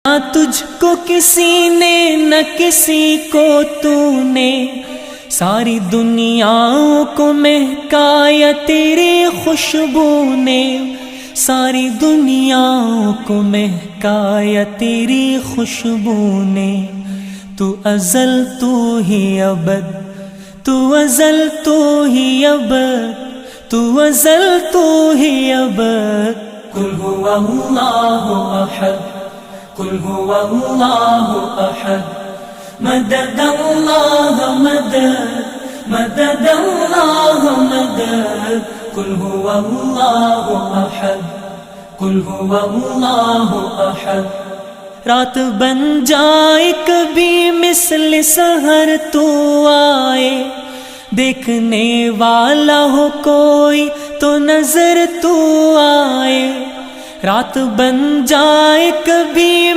ना तुझको किसी ने न किसी को तूने, सारी दुनियाओं को महकाया तेरी खुशबू ने, सारी दुनियाओं को महकाया तेरी खुशबू ने। तू अज़ल तू ही अबद, तू अज़ल तू ही अबद, तू अज़ल तू ही अबद। कुल हुवा अल्लाहु अहद, कुल हुवा अल्लाहु अहद, मदद अल्लाह मदद, मदद अल्लाह मदद। कुल हुवा अल्लाहु अहद, कुल हुवा अल्लाहु अहद। रात बन जाए कभी मिस्ल सहर तू आए, देखने वाला हो कोई तो नजर तू आए। रात बन जाए कभी